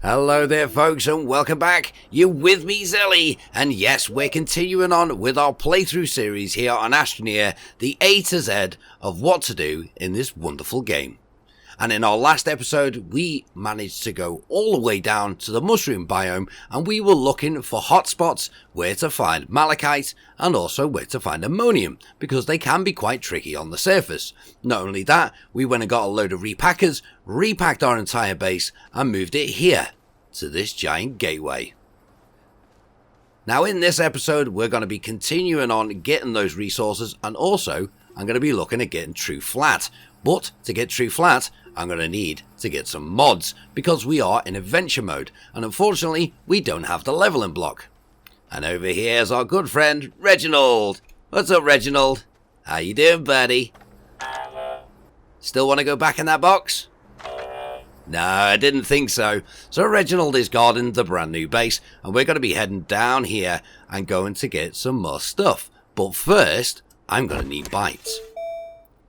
Hello there folks and welcome back. You with me, Zelly? And yes, we're continuing on with our playthrough series here on Astroneer, the A to Z of what to do in this wonderful game. And in our last episode, we managed to go all the way down to the mushroom biome and we were looking for hotspots, where to find malachite and also where to find ammonium, because they can be quite tricky on the surface. Not only that, we went and got a load of repackers, repacked our entire base and moved it here to this giant gateway. Now in this episode, we're going to be continuing on getting those resources, and also I'm going to be looking at getting true flat. But to get true flat, I'm going to need to get some mods, because we are in adventure mode, and unfortunately, we don't have the leveling block. And over here's our good friend, Reginald. What's up, Reginald? How you doing, buddy? Still want to go back in that box? No, I didn't think so. So Reginald is guarding the brand new base, and we're going to be heading down here and going to get some more stuff. But first, I'm going to need bites.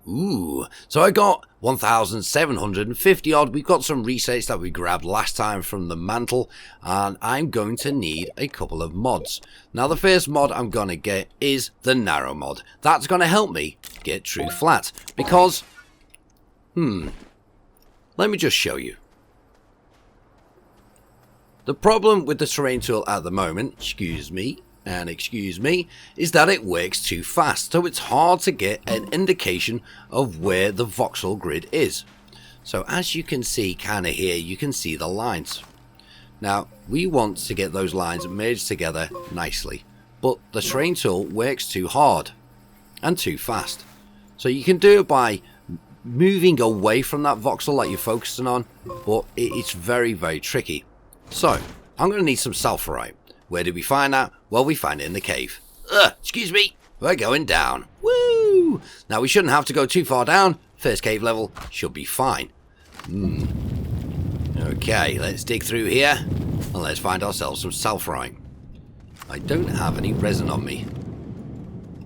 Ooh, so I got 1,750 odd. We've got some research that we grabbed last time from the mantle, and I'm going to need a couple of mods. Now the first mod I'm going to get is the narrow mod. That's going to help me get true flat, because, let me just show you. The problem with the terrain tool at the moment, excuse me, is that it works too fast, so it's hard to get an indication of where the voxel grid is. So as you can see kind of here, you can see the lines. Now we want to get those lines merged together nicely, but the terrain tool works too hard and too fast. So you can do it by moving away from that voxel that you're focusing on, but it's very, very tricky. So I'm going to need some sulfurite. Where did we find that? Well, we find it in the cave. Excuse me, we're going down. Woo! Now we shouldn't have to go too far down. First cave level should be fine. Okay, let's dig through here and let's find ourselves some sulfurite. I don't have any resin on me.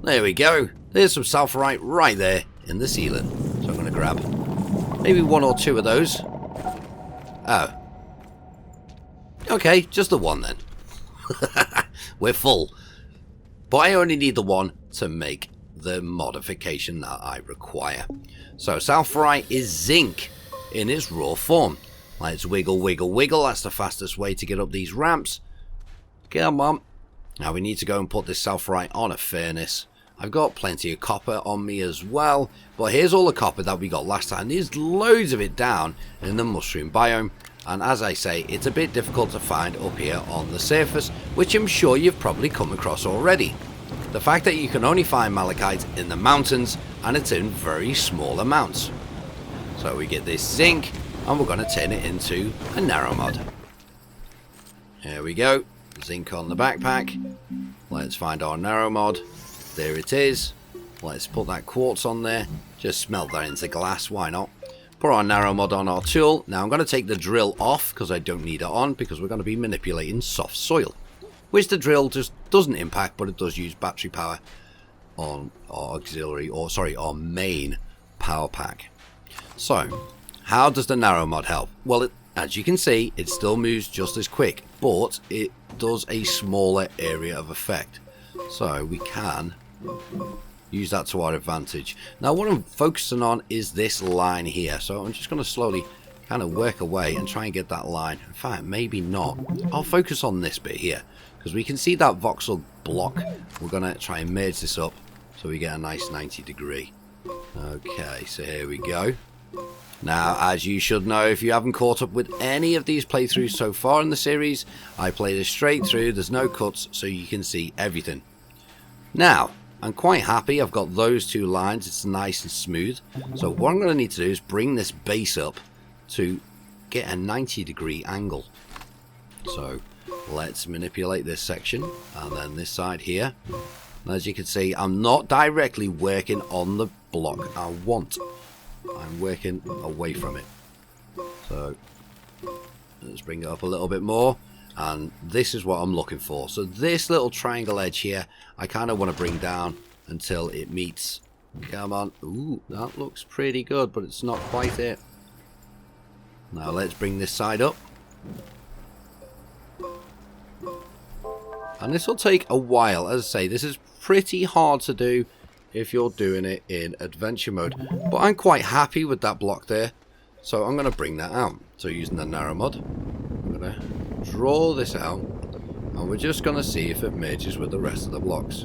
There we go. There's some sulfurite right there in the ceiling. So I'm going to grab maybe one or two of those. Oh. Okay, just the one then. We're full. But I only need the one to make the modification that I require. So sulfurite is zinc in its raw form. Let's wiggle, wiggle, wiggle. That's the fastest way to get up these ramps. Come on. Now we need to go and put this sulfurite on a furnace. I've got plenty of copper on me as well. But here's all the copper that we got last time. There's loads of it down in the mushroom biome. And as I say, it's a bit difficult to find up here on the surface, which I'm sure you've probably come across already. The fact that you can only find malachite in the mountains, and it's in very small amounts. So we get this zinc, and we're going to turn it into a narrow mod. Here we go, zinc on the backpack. Let's find our narrow mod. There it is. Let's put that quartz on there. Just smelt that into glass, why not? Put our narrow mod on our tool. Now I'm going to take the drill off because I don't need it on, because we're going to be manipulating soft soil, which the drill just doesn't impact, but it does use battery power on our our main power pack. So how does the narrow mod help? Well, as you can see, it still moves just as quick, but it does a smaller area of effect, so we can use that to our advantage. Now what I'm focusing on is this line here, so I'm just going to slowly kind of work away and try and get that line. In fact, maybe not. I'll focus on this bit here, because we can see that voxel block. We're going to try and merge this up so we get a nice 90 degree. Okay, so here we go. Now, as you should know, if you haven't caught up with any of these playthroughs so far in the series, I played this straight through. There's no cuts, so you can see everything. Now I'm quite happy I've got those two lines. It's nice and smooth. So what I'm going to need to do is bring this base up to get a 90 degree angle. So let's manipulate this section and then this side here. And as you can see, I'm not directly working on the block I want. I'm working away from it. So let's bring it up a little bit more. And this is what I'm looking for. So this little triangle edge here, I kind of want to bring down until it meets. Come on. Ooh, that looks pretty good, but it's not quite it. Now let's bring this side up. And this will take a while. As I say, this is pretty hard to do if you're doing it in adventure mode. But I'm quite happy with that block there. So I'm going to bring that out. So using the narrow mod, I'm going to draw this out. And we're just going to see if it merges with the rest of the blocks.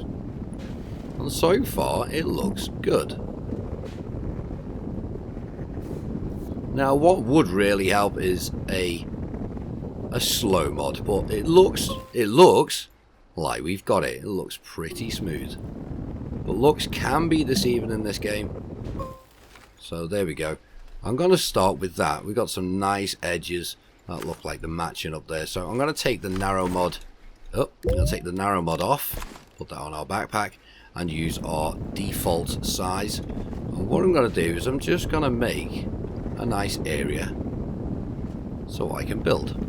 And so far, it looks good. Now, what would really help is a slow mod. But it looks like we've got it. It looks pretty smooth. But looks can be deceiving in this game. So there we go. I'm going to start with that. We've got some nice edges that look like they're matching up there. So I'm going to take the narrow mod. Oh, I'm going to take the narrow mod off. Put that on our backpack. And use our default size. And what I'm going to do is I'm just going to make a nice area so I can build.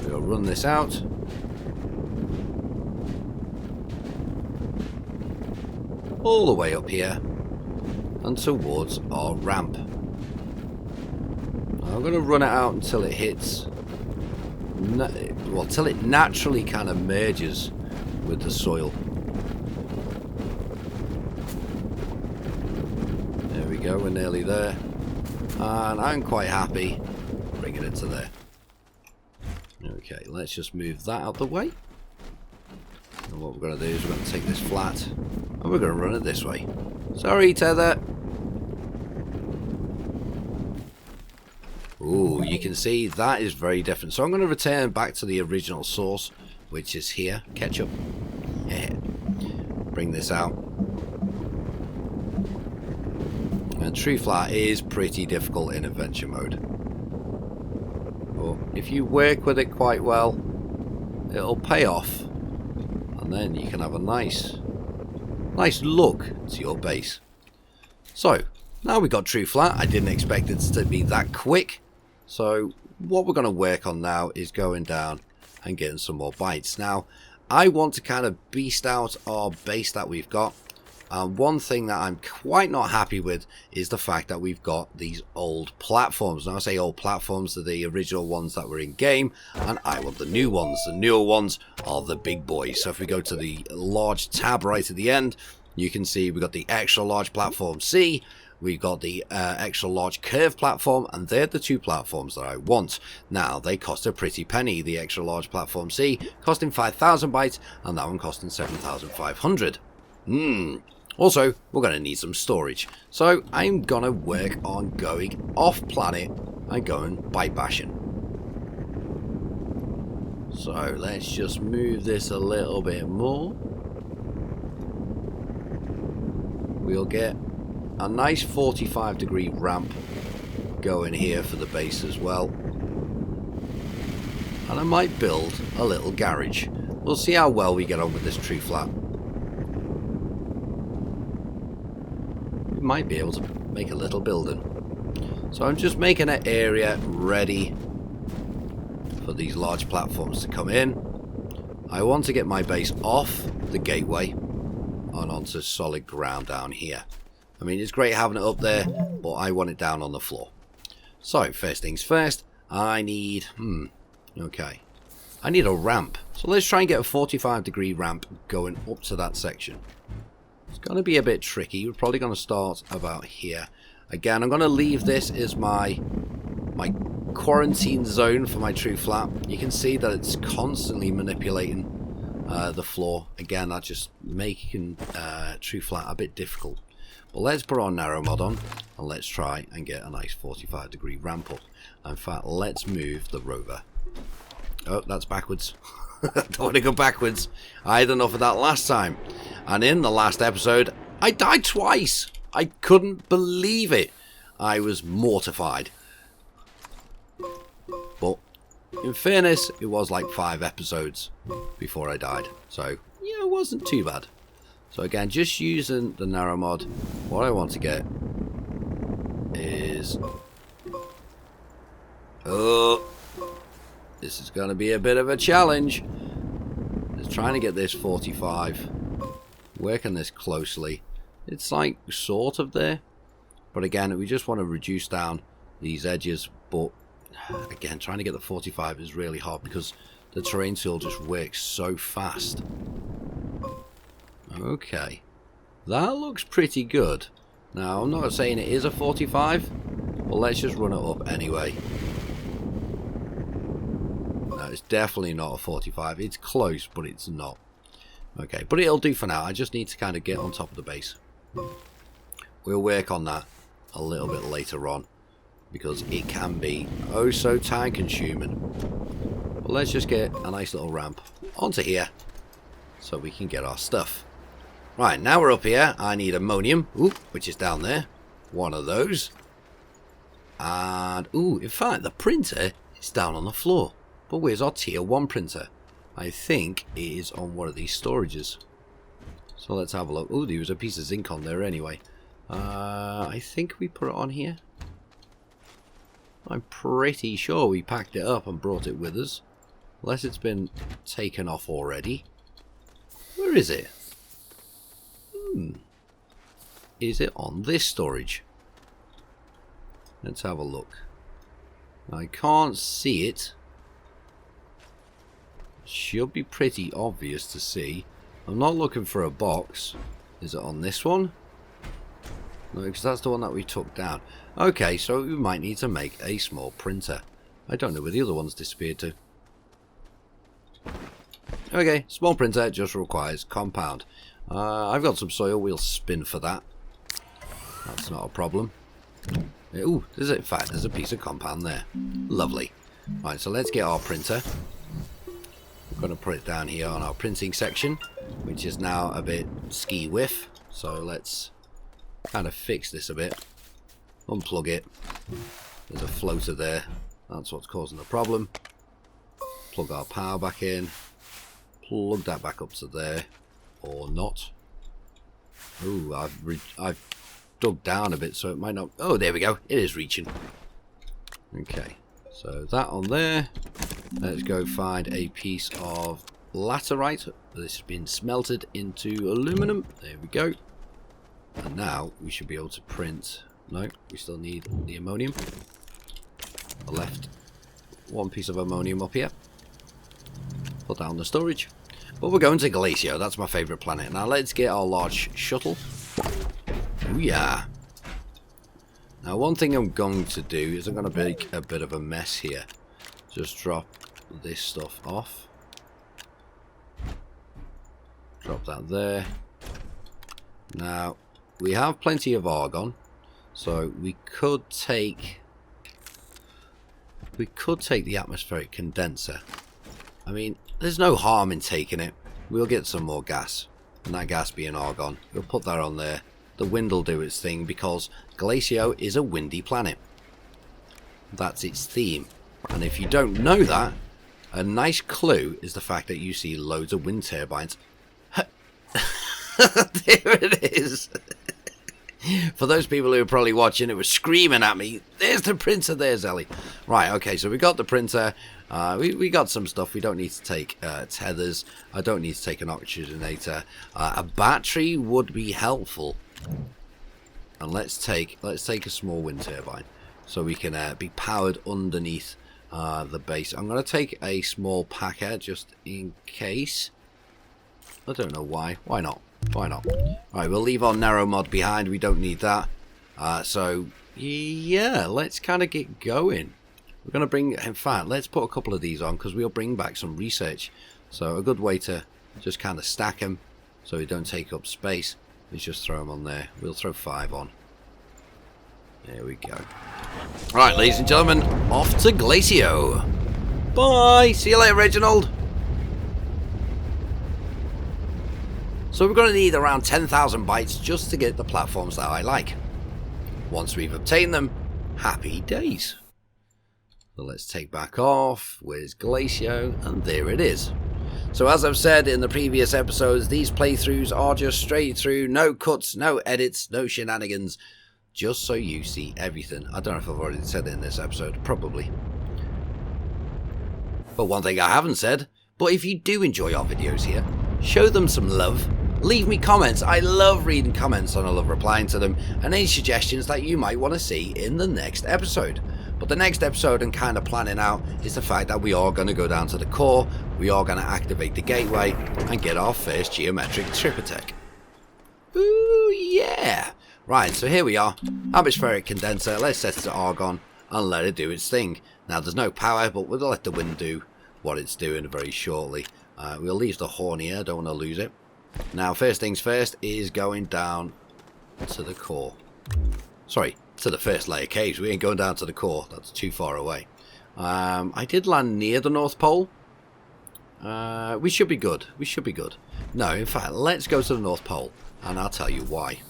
We'll run this out. All the way up here and towards our ramp. I'm going to run it out until it hits, well, till it naturally kind of merges with the soil. There we go, we're nearly there. And I'm quite happy bringing it to there. Okay, let's just move that out the way. And what we're going to do is we're going to take this flat and we're going to run it this way. Sorry, Tether. Ooh, you can see that is very different. So I'm going to return back to the original source, which is here. Ketchup. Yeah. Bring this out. And true flat is pretty difficult in adventure mode. But if you work with it quite well, it'll pay off. And then you can have a nice look to your base. So, now we've got true flat. I didn't expect it to be that quick. So, what we're going to work on now is going down and getting some more bites. Now, I want to kind of beast out our base that we've got. And one thing that I'm quite not happy with is the fact that we've got these old platforms. Now I say old platforms, are the original ones that were in game, and I want the new ones. The newer ones are the big boys. So if we go to the large tab right at the end, you can see we've got the extra large platform C, we've got the extra large curve platform, and they're the two platforms that I want. Now they cost a pretty penny. The extra large platform C costing 5,000 bytes, and that one costing 7,500. Also, we're going to need some storage. So I'm going to work on going off planet and going bite bashing. So let's just move this a little bit more. We'll get a nice 45-degree ramp going here for the base as well. And I might build a little garage. We'll see how well we get on with this true flat. Might be able to make a little building. So I'm just making an area ready for these large platforms to come in. I want to get my base off the gateway and onto solid ground down here. I mean, it's great having it up there, but I want it down on the floor. So first things first, I need okay, I need a ramp. So let's try and get a 45-degree ramp going up to that section. It's going to be a bit tricky. We're probably going to start about here. Again, I'm going to leave this as my quarantine zone for my true flat. You can see that it's constantly manipulating the floor. Again, that's just making true flat a bit difficult. But let's put our narrow mod on and let's try and get a nice 45-degree ramp up. In fact, let's move the rover. Oh, that's backwards. Don't want to go backwards. I had enough of that last time. And in the last episode, I died twice. I couldn't believe it. I was mortified. But in fairness, it was like 5 episodes before I died. So, yeah, it wasn't too bad. So again, just using the narrow mod, what I want to get is... oh, this is going to be a bit of a challenge. Just trying to get this 45. Working this closely. It's like sort of there. But again, we just want to reduce down these edges. But again, trying to get the 45 is really hard because the terrain tool just works so fast. Okay. That looks pretty good. Now, I'm not saying it is a 45, but let's just run it up anyway. No, it's definitely not a 45. It's close, but it's not. Okay, but it'll do for now. I just need to kind of get on top of the base. We'll work on that a little bit later on, because it can be oh so time consuming. But let's just get a nice little ramp onto here so we can get our stuff. Right, now we're up here. I need ammonium, which is down there. One of those. And, in fact, the printer is down on the floor. But where's our tier 1 printer? I think it is on one of these storages. So let's have a look. There was a piece of zinc on there anyway. I think we put it on here. I'm pretty sure we packed it up and brought it with us. Unless it's been taken off already. Where is it? Is it on this storage? Let's have a look. I can't see it. Should be pretty obvious to see. I'm not looking for a box. Is it on this one? No, because that's the one that we took down. Okay, so we might need to make a small printer. I don't know where the other ones disappeared to. Okay, small printer just requires compound. I've got some soil. We'll spin for that. That's not a problem. There's in fact there's a piece of compound there. Lovely. Right, so let's get our printer. We're going to put it down here on our printing section, which is now a bit ski-whiff. So let's kind of fix this a bit. Unplug it. There's a floater there. That's what's causing the problem. Plug our power back in. Plug that back up to there. Or not. I've dug down a bit, so it might not. Oh, there we go. It is reaching. Okay, so that on there. Let's go find a piece of laterite. This has been smelted into aluminum. There we go. And now we should be able to print. No, we still need the ammonium. I left one piece of ammonium up here. Put that on the storage. But we're going to Glacio. That's my favourite planet. Now let's get our large shuttle. Oh yeah. Now one thing I'm going to do is I'm going to make a bit of a mess here. Just drop this stuff off. Drop that there. Now we have plenty of argon, so we could take the atmospheric condenser. I mean, there's no harm in taking it. We'll get some more gas, and that gas being argon. We'll put that on there. The wind will do its thing because Glacio is a windy planet. That's its theme. And if you don't know that, a nice clue is the fact that you see loads of wind turbines. There it is. For those people who are probably watching, it was screaming at me. There's the printer there, Zelly. Right, okay, so we got the printer. We got some stuff. We don't need to take tethers. I don't need to take an oxygenator. A battery would be helpful. And let's take a small wind turbine so we can be powered underneath the base. I'm going to take a small packer just in case. I don't know why. Why not? Why not? Alright, we'll leave our narrow mod behind. We don't need that. So, yeah, let's kind of get going. We're going to bring, in fact, let's put a couple of these on because we'll bring back some research. So a good way to just kind of stack them so they don't take up space is just throw them on there. We'll throw 5 on. There we go. Alright, ladies and gentlemen, off to Glacio. Bye! See you later, Reginald! So we're going to need around 10,000 bytes just to get the platforms that I like. Once we've obtained them, happy days. So let's take back off. Where's Glacio? And there it is. So as I've said in the previous episodes, these playthroughs are just straight through, no cuts, no edits, no shenanigans, just so you see everything. I don't know if I've already said it in this episode, probably. But one thing I haven't said, but if you do enjoy our videos here, show them some love. Leave me comments. I love reading comments and I love replying to them, and any suggestions that you might want to see in the next episode. But the next episode and kind of planning out is the fact that we are going to go down to the core, we are going to activate the gateway and get our first geometric triptych. Ooh, yeah! Right, so here we are. Atmospheric condenser, let's set it to argon and let it do its thing. Now there's no power, but we'll let the wind do what it's doing very shortly. We'll leave the horn here, don't want to lose it. Now first things first is going down to the core. Sorry, to the first layer caves. We ain't going down to the core, that's too far away. I did land near the North Pole. We should be good, we should be good. No, in fact, let's go to the North Pole and I'll tell you why.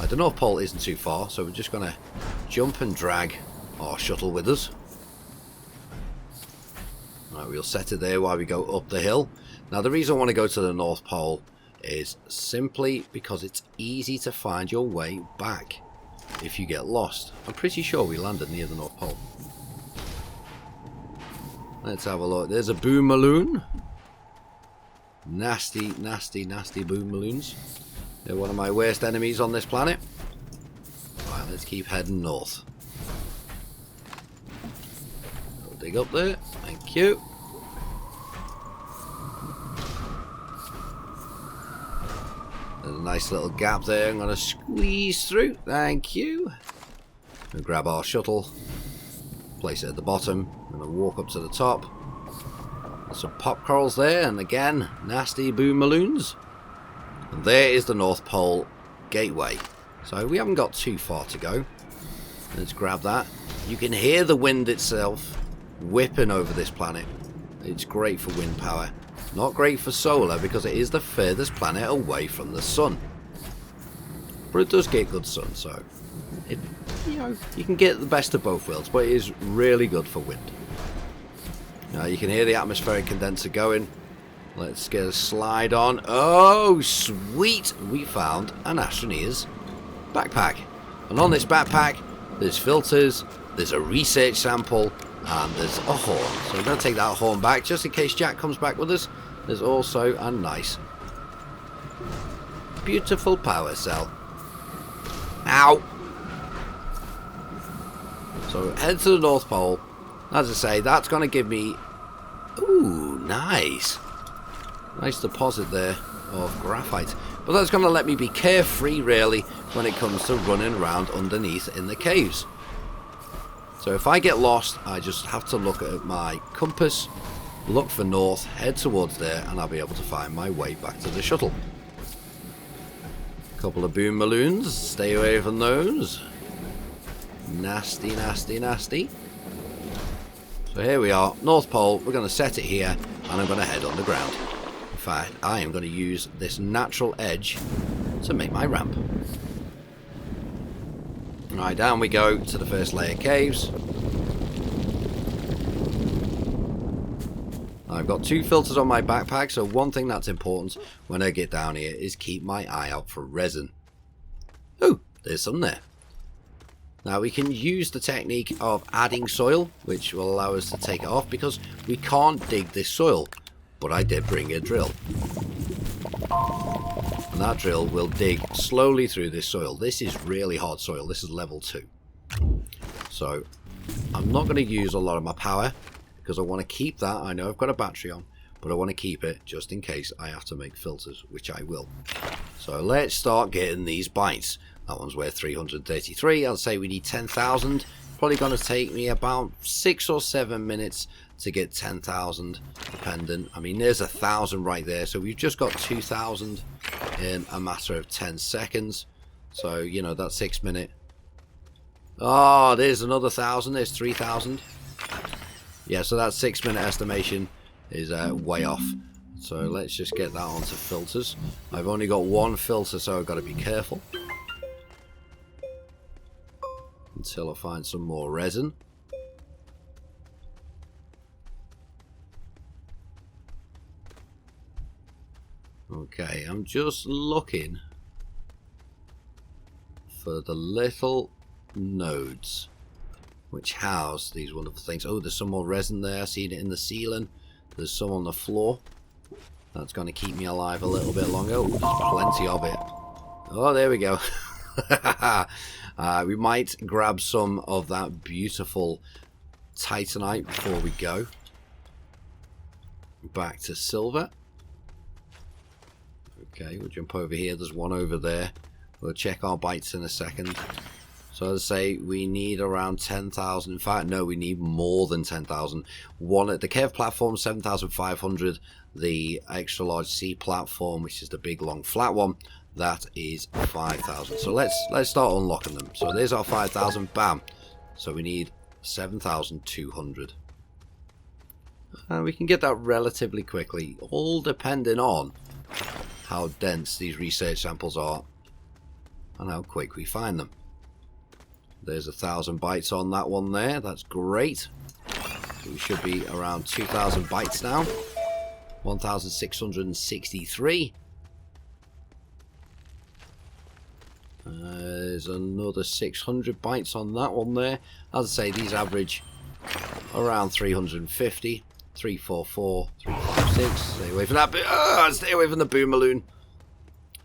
The North Pole isn't too far, so we're just going to jump and drag our shuttle with us. Right, we'll set it there while we go up the hill. Now the reason I want to go to the North Pole is simply because it's easy to find your way back if you get lost. I'm pretty sure we landed near the North Pole. Let's have a look. There's a boom balloon. Nasty, nasty, nasty boom balloons. They're one of my worst enemies on this planet. Right, let's keep heading north. We'll dig up there. Thank you. There's a nice little gap there. I'm going to squeeze through. Thank you. We'll grab our shuttle. Place it at the bottom. I'm going to walk up to the top. There's some pop corals there. And again, nasty boom balloons. And there is the North Pole gateway. So we haven't got too far to go. Let's grab that. You can hear the wind itself whipping over this planet. It's great for wind power. Not great for solar because it is the furthest planet away from the sun. But it does get good sun, so it, you know, you can get the best of both worlds, but it is really good for wind. Now you can hear the atmospheric condenser going. Let's get a slide on. Oh, sweet! We found an Astroneer's backpack. And on this backpack, there's filters, there's a research sample, and there's a horn. So we're going to take that horn back, just in case Jack comes back with us. There's also a nice, beautiful power cell. Ow! So head to the North Pole. As I say, that's going to give me... Ooh, nice. Nice deposit there of graphite. But that's going to let me be carefree, really, when it comes to running around underneath in the caves. So if I get lost, I just have to look at my compass, look for north, head towards there, and I'll be able to find my way back to the shuttle. Couple of boom balloons. Stay away from those. Nasty, nasty, nasty. So here we are, North Pole. We're going to set it here, and I'm going to head underground. In fact, I am going to use this natural edge to make my ramp. Right, down we go to the first layer caves. I've got 2 filters on my backpack, so one thing that's important when I get down here is keep my eye out for resin. Oh, there's some there. Now we can use the technique of adding soil, which will allow us to take it off because we can't dig this soil. But I did bring a drill. And that drill will dig slowly through this soil. This is really hard soil. This is level 2. So I'm not going to use a lot of my power because I want to keep that. I know I've got a battery on, but I want to keep it just in case I have to make filters, which I will. So let's start getting these bites. That one's worth 333. I'll say we need 10,000. Probably going to take me about 6 or 7 minutes to get 10,000, dependent. I mean, there's 1,000 right there. So we've just got 2,000 in a matter of 10 seconds. So, you know, that's 6 minutes. Oh, there's another 1,000. There's 3,000. Yeah, so that 6 minute estimation is way off. So let's just get that onto filters. I've only got 1 filter, so I've got to be careful. Until I find some more resin. Okay, I'm just looking for the little nodes which house these wonderful things. Oh, there's some more resin there. Seen it in the ceiling. There's some on the floor. That's going to keep me alive a little bit longer. Oh, there's plenty of it. Oh, there we go. We might grab some of that beautiful titanite before we go. Back to silver. Okay, we'll jump over here. There's one over there. We'll check our bytes in a second. So as I say, we need around 10,000. In fact, no, we need more than 10,000. One at the Kev platform, 7,500. The extra large C platform, which is the big long flat one, that is 5,000. So let's start unlocking them. So there's our 5,000. Bam. So we need 7,200. And we can get that relatively quickly, all depending on how dense these research samples are and how quick we find them. There's 1,000 bytes on that one there. That's great. So we should be around 2,000 bytes now. 1,663. There's another 600 bytes on that one there. As I say, these average around 350. 344, 356. Stay away from that. Stay away from the boom balloon.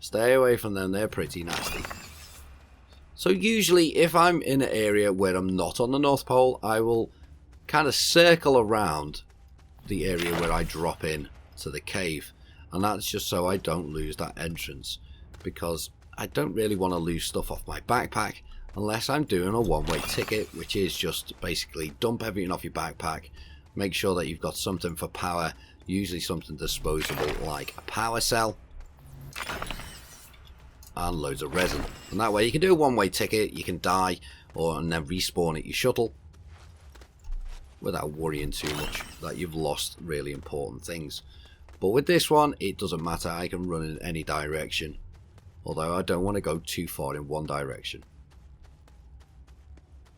Stay away from them. They're pretty nasty. So usually if I'm in an area where I'm not on the North Pole, I will kind of circle around the area where I drop in to the cave. And that's just so I don't lose that entrance. Because I don't really want to lose stuff off my backpack unless I'm doing a one-way ticket, which is just basically dump everything off your backpack. Make sure that you've got something for power, usually something disposable like a power cell. And loads of resin. And that way you can do a one-way ticket, you can die, and then respawn at your shuttle without worrying too much that you've lost really important things. But with this one, it doesn't matter. I can run in any direction. Although I don't want to go too far in one direction.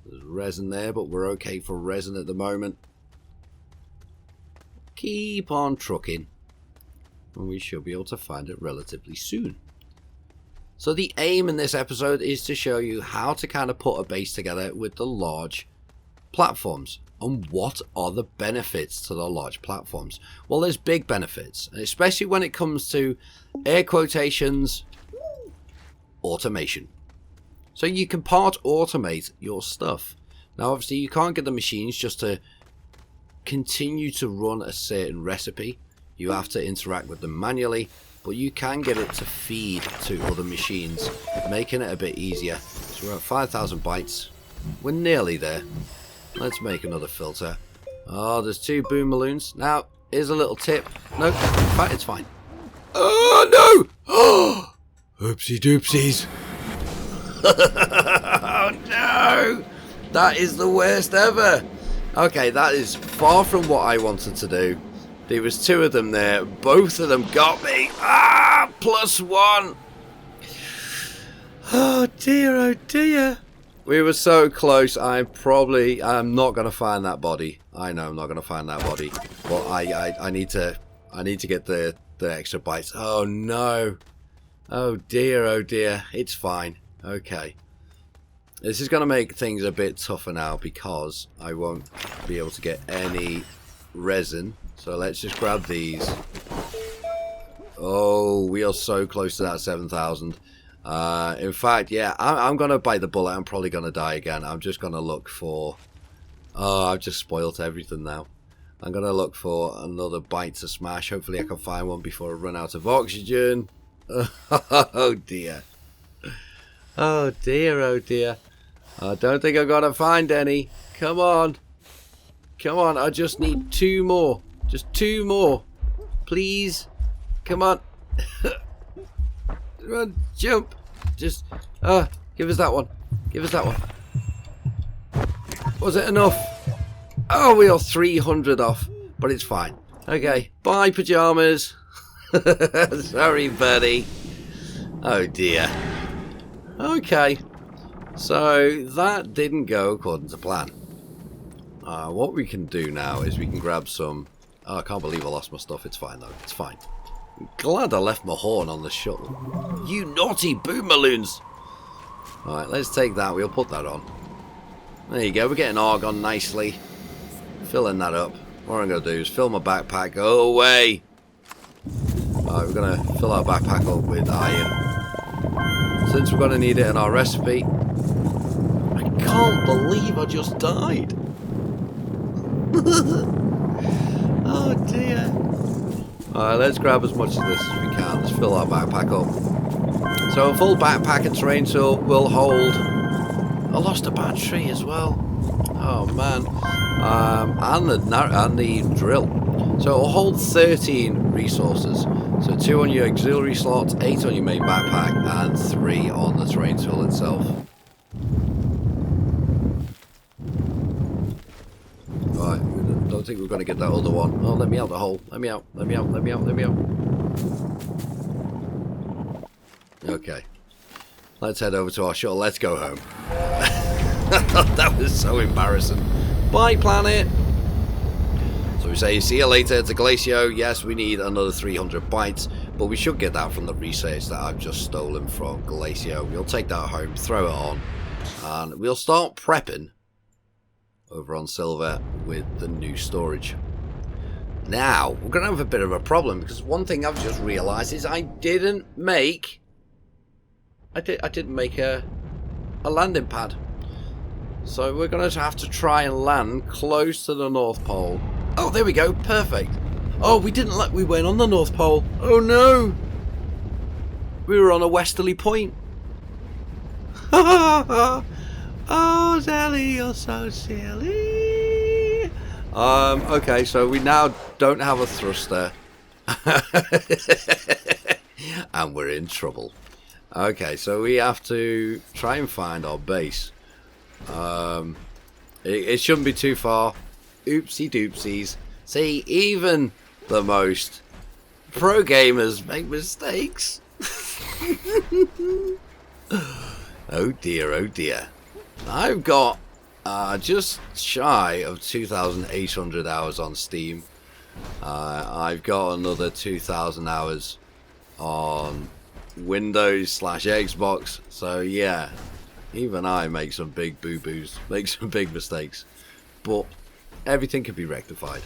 There's resin there, but we're okay for resin at the moment. Keep on trucking. And we should be able to find it relatively soon. So the aim in this episode is to show you how to kind of put a base together with the large platforms. And what are the benefits to the large platforms? Well, there's big benefits, especially when it comes to air quotations, automation. So you can part automate your stuff. Now obviously you can't get the machines just to continue to run a certain recipe. You have to interact with them manually, but you can get it to feed to other machines, making it a bit easier. So we're at 5,000 bytes. We're nearly there. Let's make another filter. Oh, there's 2 boom balloons. Now, here's a little tip. No, in fact, it's fine. Oh, no! Oh, oopsie doopsies. Oh, no! That is the worst ever. Okay, that is far from what I wanted to do. There was 2 of them there. Both of them got me. Ah, +1. Oh, dear, oh, dear. We were so close. I'm not going to find that body. I know I'm not going to find that body. But I need to get the extra bytes. Oh, no. Oh, dear, oh, dear. It's fine. Okay. This is going to make things a bit tougher now because I won't be able to get any resin. So let's just grab these. Oh, we are so close to that 7,000. In fact, yeah, I'm going to bite the bullet. I'm probably going to die again. I'm just going to look for... Oh, I've just spoilt everything now. I'm going to look for another bite to smash. Hopefully I can find one before I run out of oxygen. Oh, dear. Oh, dear, oh, dear. I don't think I'm going to find any. Come on. Come on, I just need 2 more. Just 2 more. Please. Come on. Run, jump. Just, give us that one. Give us that one. Was it enough? Oh, we are 300 off. But it's fine. Okay, bye pajamas. Sorry, buddy. Oh, dear. Okay. So, that didn't go according to plan. What we can do now is we can grab some... Oh, I can't believe I lost my stuff. It's fine, though. It's fine. I'm glad I left my horn on the shuttle. You naughty boom balloons! Alright, let's take that. We'll put that on. There you go. We're getting argon nicely. Filling that up. What I'm going to do is fill my backpack. Go away! Alright, we're going to fill our backpack up with iron. Since we're going to need it in our recipe. I can't believe I just died. Oh dear. Alright, let's grab as much of this as we can. Let's fill our backpack up. So a full backpack and terrain tool will hold... I lost a battery as well. Oh man. And the drill. So it'll hold 13 resources. So 2 on your auxiliary slots, 8 on your main backpack, and 3 on the terrain tool itself. Right, I don't think we're going to get that other one. Oh, let me out the hole. Let me out, let me out, let me out, let me out. Okay. Let's head over to our shuttle. Let's go home. That was so embarrassing. Bye, planet. So we say, see you later to Glacio. Yes, we need another 300 bytes, but we should get that from the research that I've just stolen from Glacio. We'll take that home, throw it on, and we'll start prepping over on Silver with the new storage. Now, we're going to have a bit of a problem, because one thing I've just realised is I didn't make a landing pad. So we're going to have to try and land close to the North Pole. Oh, there we go. Perfect. Oh, we went on the North Pole. Oh no. We were on a westerly point. Oh, Zelly, you're so silly. Okay, so we now don't have a thruster. And we're in trouble. Okay, so we have to try and find our base. It shouldn't be too far. Oopsie doopsies. See, even the most pro gamers make mistakes. Oh dear, oh dear. I've got just shy of 2,800 hours on Steam. I've got another 2,000 hours on Windows/Xbox. So yeah, even I make some big boo-boos, make some big mistakes. But everything can be rectified.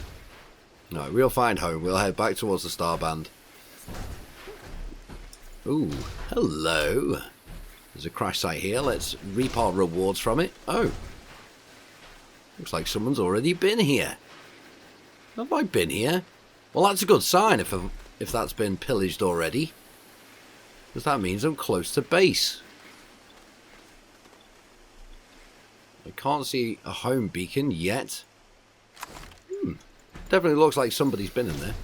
No, we'll find home. We'll head back towards the Starband. Ooh, hello. There's a crash site here. Let's reap our rewards from it. Oh. Looks like someone's already been here. Have I been here? Well, that's a good sign if that's been pillaged already. Because that means I'm close to base. I can't see a home beacon yet. Definitely looks like somebody's been in there.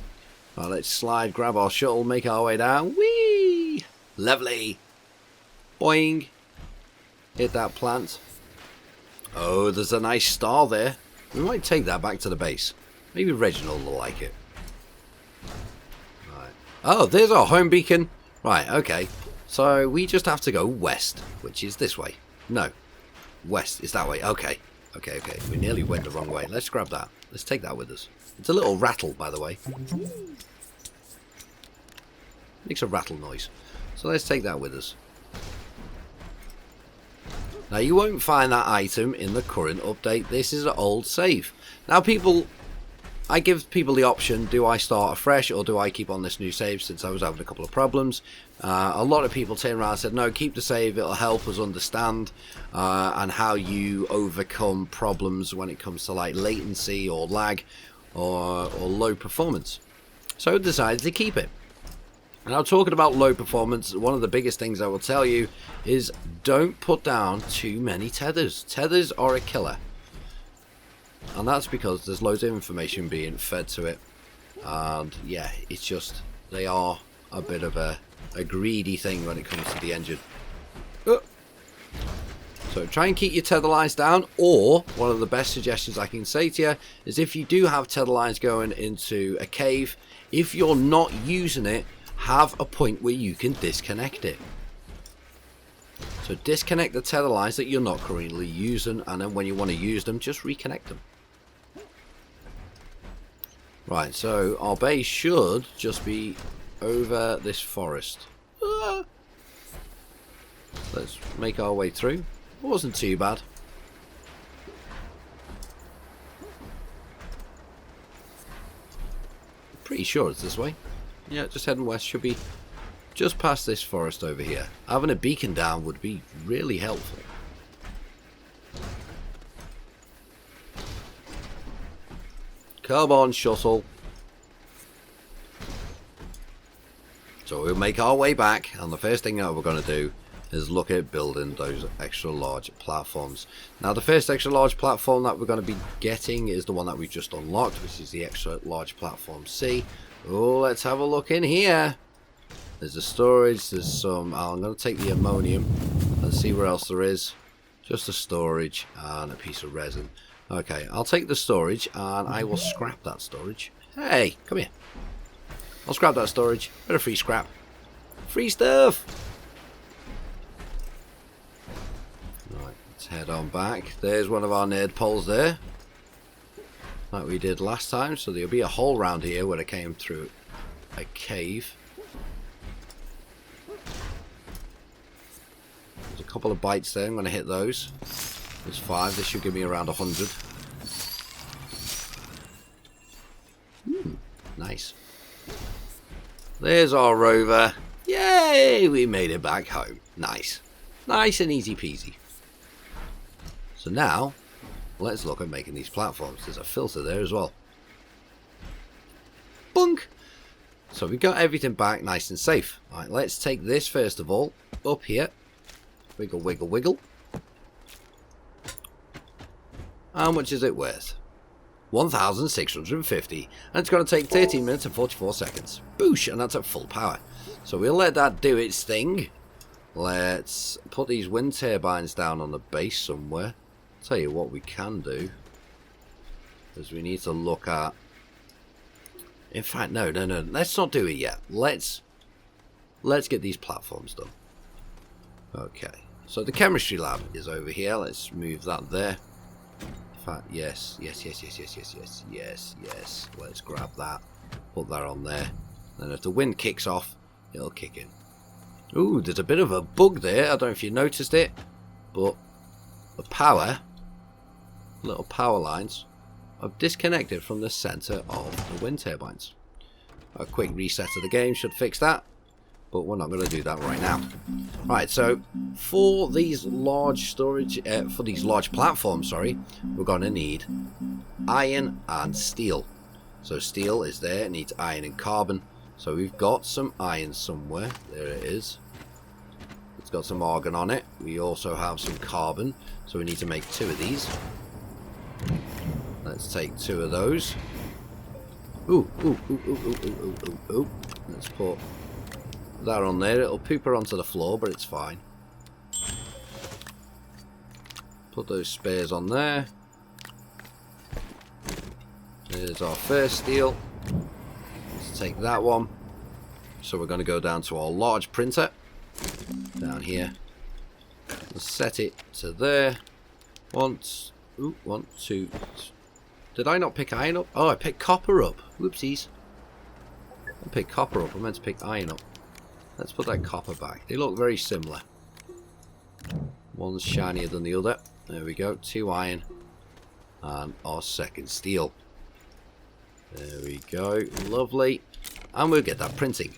Right, let's slide, grab our shuttle, make our way down. Whee! Lovely. Boing. Hit that plant. Oh, there's a nice star there. We might take that back to the base. Maybe Reginald will like it. Right. Oh, there's our home beacon. Right, okay. So we just have to go west, which is this way. No. West is that way. Okay. Okay. We nearly went the wrong way. Let's grab that. Let's take that with us. It's a little rattle, by the way. Makes a rattle noise. So let's take that with us. Now, you won't find that item in the current update. This is an old save. Now, I give people the option, do I start afresh or do I keep on this new save, since I was having a couple of problems. A lot of people turned around and said, no, keep the save, it'll help us understand and how you overcome problems when it comes to like latency or lag or low performance. So I decided to keep it. Now, talking about low performance, one of the biggest things I will tell you is don't put down too many tethers. Tethers are a killer. And that's because there's loads of information being fed to it. And yeah, it's just, they are a bit of a greedy thing when it comes to the engine. So try and keep your tether lines down, or one of the best suggestions I can say to you is if you do have tether lines going into a cave, if you're not using it, have a point where you can disconnect it. So disconnect the tether lines that you're not currently using, and then when you want to use them, just reconnect them. Right, so our base should just be over this forest. Let's make our way through. It wasn't too bad. Pretty sure it's this way. Yeah, just heading west, should be just past this forest over here. Having a beacon down would be really helpful. Come on, shuttle. So we'll make our way back, and the first thing that we're going to do is look at building those extra large platforms. Now the first extra large platform that we're going to be getting is the one that we just unlocked, which is the extra large platform C. Oh, let's have a look in here. There's the storage, there's some, I'm going to take the ammonium and see where else there is. Just the storage and a piece of resin. Okay, I'll take the storage and I will scrap that storage. Hey, come here. I'll scrap that storage. Bit of free scrap. Free stuff! Right, let's head on back. There's one of our nerd poles there. Like we did last time. So there'll be a hole round here where I came through a cave. There's a couple of bites there. I'm going to hit those. There's 5. This should give me around 100. Nice. There's our rover. Yay! We made it back home. Nice. Nice and easy peasy. So now, let's look at making these platforms. There's a filter there as well. Bunk! So we've got everything back nice and safe. Alright, let's take this first of all. Up here. Wiggle, wiggle, wiggle. How much is it worth? 1,650, and it's going to take 13 minutes and 44 seconds. Boosh, and that's at full power. So we'll let that do its thing. Let's put these wind turbines down on the base somewhere. Tell you what we can do is we need to look at, in fact, no, let's not do it yet. Let's get these platforms done. Okay, so the chemistry lab is over here. Let's move that there. Yes. Let's grab that. Put that on there. Then if the wind kicks off, it'll kick in. Ooh, there's a bit of a bug there. I don't know if you noticed it, but the little power lines are disconnected from the center of the wind turbines. A quick reset of the game should fix that, but we're not going to do that right now. Right, so for these large platforms, we're going to need iron and steel. So steel is there, it needs iron and carbon. So we've got some iron somewhere. There it is. It's got some argon on it. We also have some carbon, so we need to make 2 of these. Let's take 2 of those. Ooh. Let's put that on there. It'll poop her onto the floor, but it's fine. Put those spares on there. There's our first steel. Let's take that one. So we're going to go down to our large printer down here. Let's set it to there. 1, 2. Did I not pick iron up? Oh, I picked copper up. Whoopsies. I picked copper up. I meant to pick iron up. Let's put that copper back. They look very similar. One's shinier than the other. There we go. 2 iron. And our second steel. There we go. Lovely. And we'll get that printing.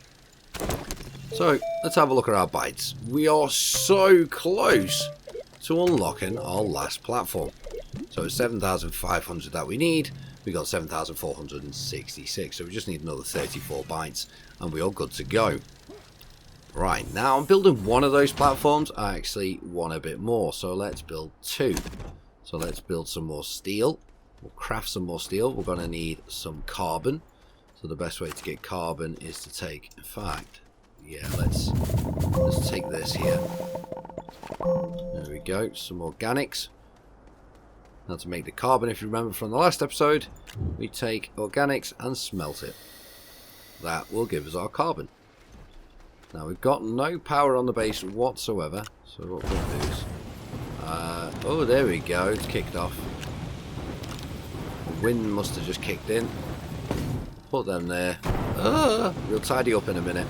So, let's have a look at our bytes. We are so close to unlocking our last platform. So it's 7,500 that we need. We got 7,466. So we just need another 34 bytes. And we are good to go. Right, now I'm building one of those platforms. I actually want a bit more, so let's build 2. So let's build some more steel. We'll craft some more steel. We're going to need some carbon. So the best way to get carbon is to take, in fact, yeah, let's take this here. There we go, some organics. Now to make the carbon, if you remember from the last episode, we take organics and smelt it. That will give us our carbon. Now we've got no power on the base whatsoever, so what we're going to do is, oh there we go, it's kicked off. The wind must have just kicked in. Put them there. We'll tidy up in a minute.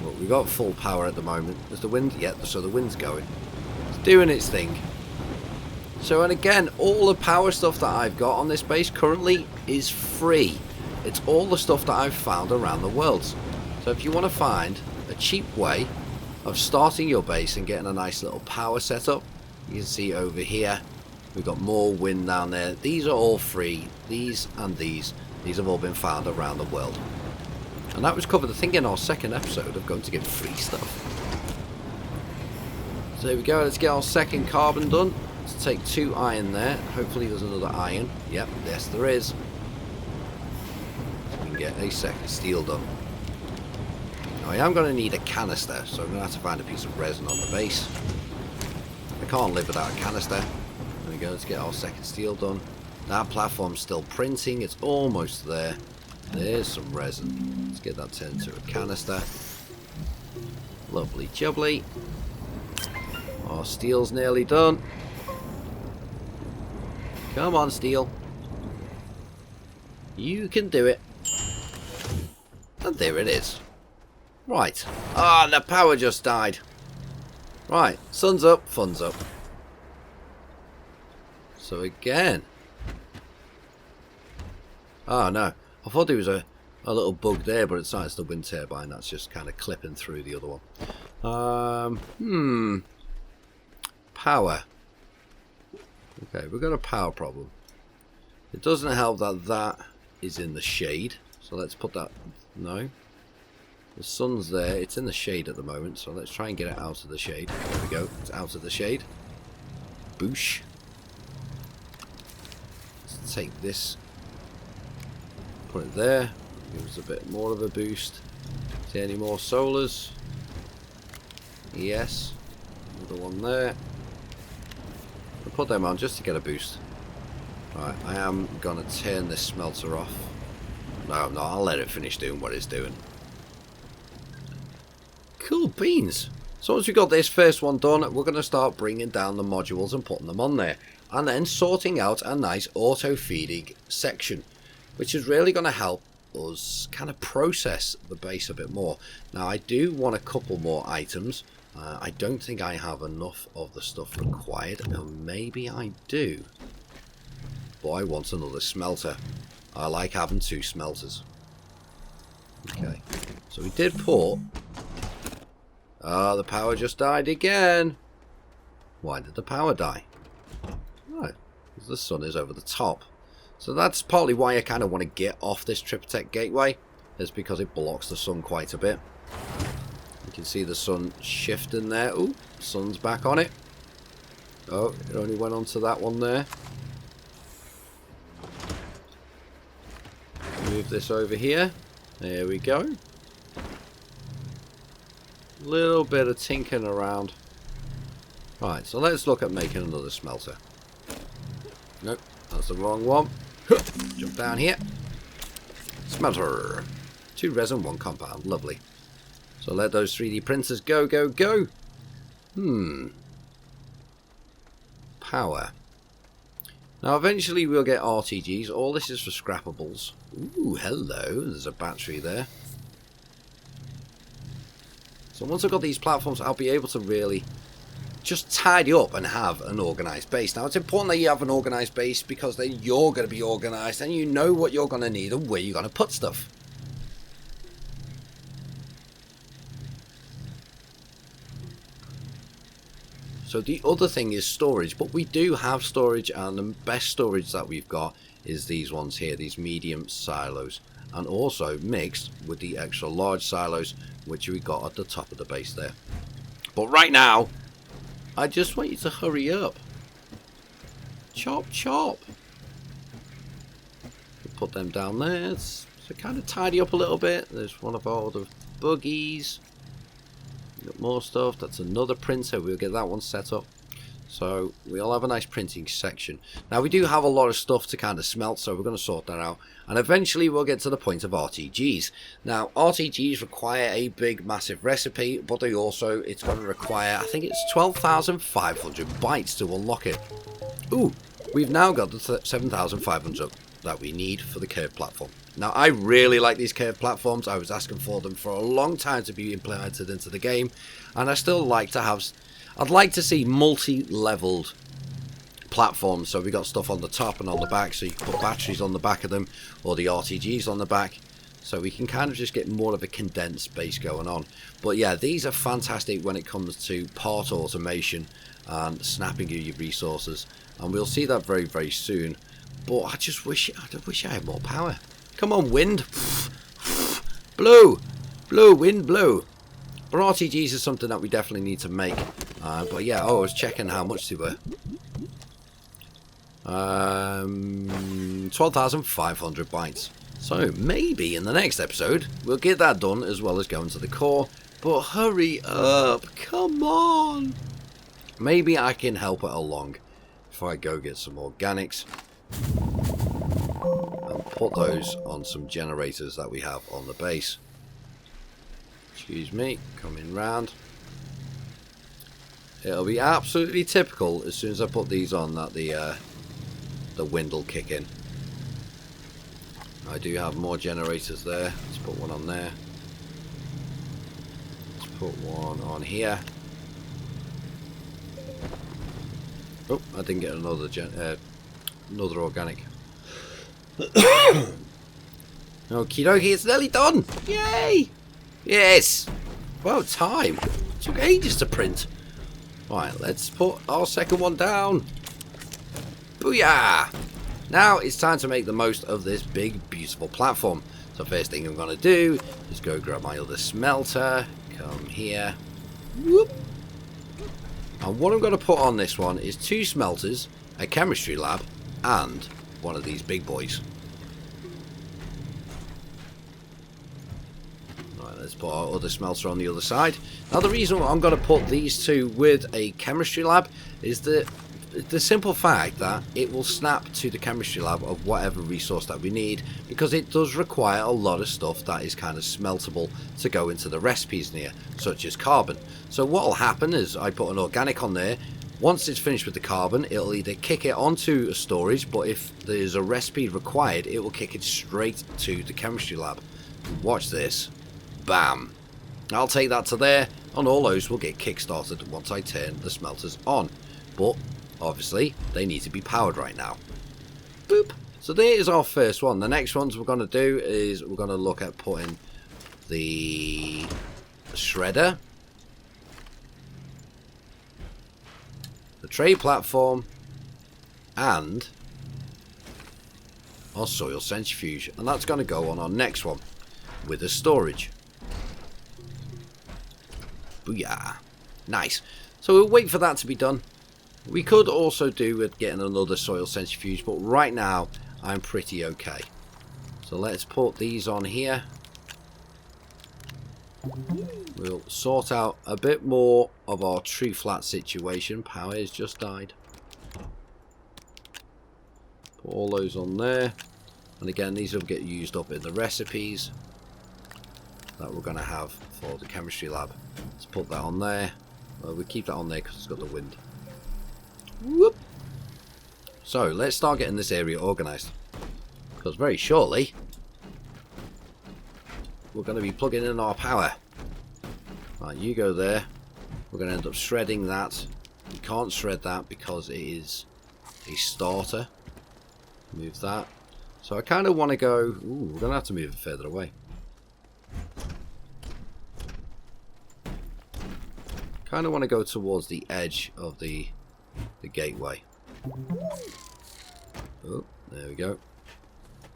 Well, we've got full power at the moment. There's the wind, yeah, so the wind's going. It's doing its thing. So, and again, all the power stuff that I've got on this base currently is free. It's all the stuff that I've found around the world. So if you want to find a cheap way of starting your base and getting a nice little power setup, you can see over here We've got more wind down there. These are all free. These and these have all been found around the world. And that was covered, I think, in our second episode of going to get free stuff. So there we go. Let's get our second carbon done. Let's take 2 iron there. Hopefully there's another iron. Yep, yes there is. So we can get a second steel done. Now I am going to need a canister, so I'm going to have to find a piece of resin on the base. I can't live without a canister. There we go. Let's get our second steel done. That platform's still printing. It's almost there. There's some resin. Let's get that turned into a canister. Lovely jubbly. Our steel's nearly done. Come on, steel. You can do it. And there it is. Right. Ah, the power just died. Right. Sun's up, fun's up. So again. Oh no. I thought there was a little bug there, but it's not. It's the wind turbine that's just kind of clipping through the other one. Power. Okay, we've got a power problem. It doesn't help that that is in the shade. So let's put that... No. The sun's there. It's in the shade at the moment. So let's try and get it out of the shade. There we go. It's out of the shade. Boosh. Let's take this. Put it there. Give us a bit more of a boost. See any more solars? Yes. Another one there. I'll put them on just to get a boost. Right, I am going to turn this smelter off. No, I'm not. I'll let it finish doing what it's doing. Cool beans. So once we've got this first one done, we're going to start bringing down the modules and putting them on there. And then sorting out a nice auto-feeding section, which is really going to help us kind of process the base a bit more. Now, I do want a couple more items. I don't think I have enough of the stuff required. Now, maybe I do. But I want another smelter. I like having 2 smelters. Okay. So we did put... Ah, the power just died again. Why did the power die? Right. Because the sun is over the top. So that's partly why I kind of want to get off this Triptech gateway. Is because it blocks the sun quite a bit. You can see the sun shifting there. Ooh, sun's back on it. Oh, it only went onto that one there. Move this over here. There we go. Little bit of tinkering around. Right, so let's look at making another smelter. Nope, that's the wrong one. Jump down here. Smelter. 2 resin, 1 compound. Lovely. So let those 3D printers go, go, go. Power. Now eventually we'll get RTGs. All this is for scrappables. Ooh, hello. There's a battery there. So once I've got these platforms, I'll be able to really just tidy up and have an organised base. Now it's important that you have an organised base because then you're going to be organised and you know what you're going to need and where you're going to put stuff. So the other thing is storage, but we do have storage, and the best storage that we've got is these ones here, these medium silos, and also mixed with the extra large silos which we got at the top of the base there. But right now I just want you to hurry up. Chop chop. We'll put them down there to kind of tidy up a little bit. There's one of our other buggies. Got more stuff. That's another printer. We'll get that one set up. So we'll have a nice printing section. Now we do have a lot of stuff to kind of smelt, so we're going to sort that out. And eventually we'll get to the point of RTGs. Now RTGs require a big massive recipe, but they also, it's going to require, I think it's 12,500 bytes to unlock it. Ooh, we've now got the 7,500 that we need for the curved platform. Now I really like these curved platforms. I was asking for them for a long time to be implemented into the game, and I still like to have, I'd like to see multi-leveled platforms. So we got stuff on the top and on the back, so you can put batteries on the back of them, or the RTGs on the back, so we can kind of just get more of a condensed base going on. But yeah, these are fantastic when it comes to part automation and snapping of your resources, and we'll see that very, very soon. But I just wish I had more power. Come on, wind. Blow. Blow, wind, blow. But RTGs is something that we definitely need to make. But yeah, I was checking how much they were. 12,500 bytes. So maybe in the next episode we'll get that done, as well as going to the core. But hurry up, come on. Maybe I can help it along if I go get some organics and put those on some generators that we have on the base. Excuse me, coming round. It'll be absolutely typical as soon as I put these on that the wind will kick in. I do have more generators there. Let's put one on there. Let's put one on here. Oh, I didn't get another another organic. Okie dokie, it's nearly done! Yay! Yes! Well, time. It took ages to print. Right, let's put our second one down. Booyah! Now it's time to make the most of this big, beautiful platform. So first thing I'm going to do is go grab my other smelter. Come here. Whoop. And what I'm going to put on this one is 2 smelters, a chemistry lab, and one of these big boys. Right, let's put our other smelter on the other side. Now the reason I'm going to put these 2 with a chemistry lab is that the simple fact that it will snap to the chemistry lab of whatever resource that we need, because it does require a lot of stuff that is kind of smeltable to go into the recipes near, such as carbon. So what will happen is I put an organic on there. Once it's finished with the carbon, it'll either kick it onto a storage, but if there's a recipe required, it will kick it straight to the chemistry lab. Watch this. Bam. I'll take that to there, and all those will get kick-started once I turn the smelters on. But obviously, they need to be powered right now. Boop. So there is our first one. The next ones we're going to do is we're going to look at putting the shredder, the tray platform, and our soil centrifuge. And that's going to go on our next one with the storage. Booyah. Nice. So we'll wait for that to be done. We could also do with getting another soil centrifuge, but right now I'm pretty okay. So let's put these on here. We'll sort out a bit more of our tree flat situation. Power has just died. Put all those on there. And again, these will get used up in the recipes that we're going to have for the chemistry lab. Let's put that on there. Well, we keep that on there because it's got the wind. Whoop. So let's start getting this area organised, because very shortly we're going to be plugging in our power. Right, you go there. We're going to end up shredding that. We can't shred that because it is a starter. Move that. So I kind of want to go. Ooh, we're going to have to move it further away. Kind of want to go towards the edge of the gateway. Oh, there we go.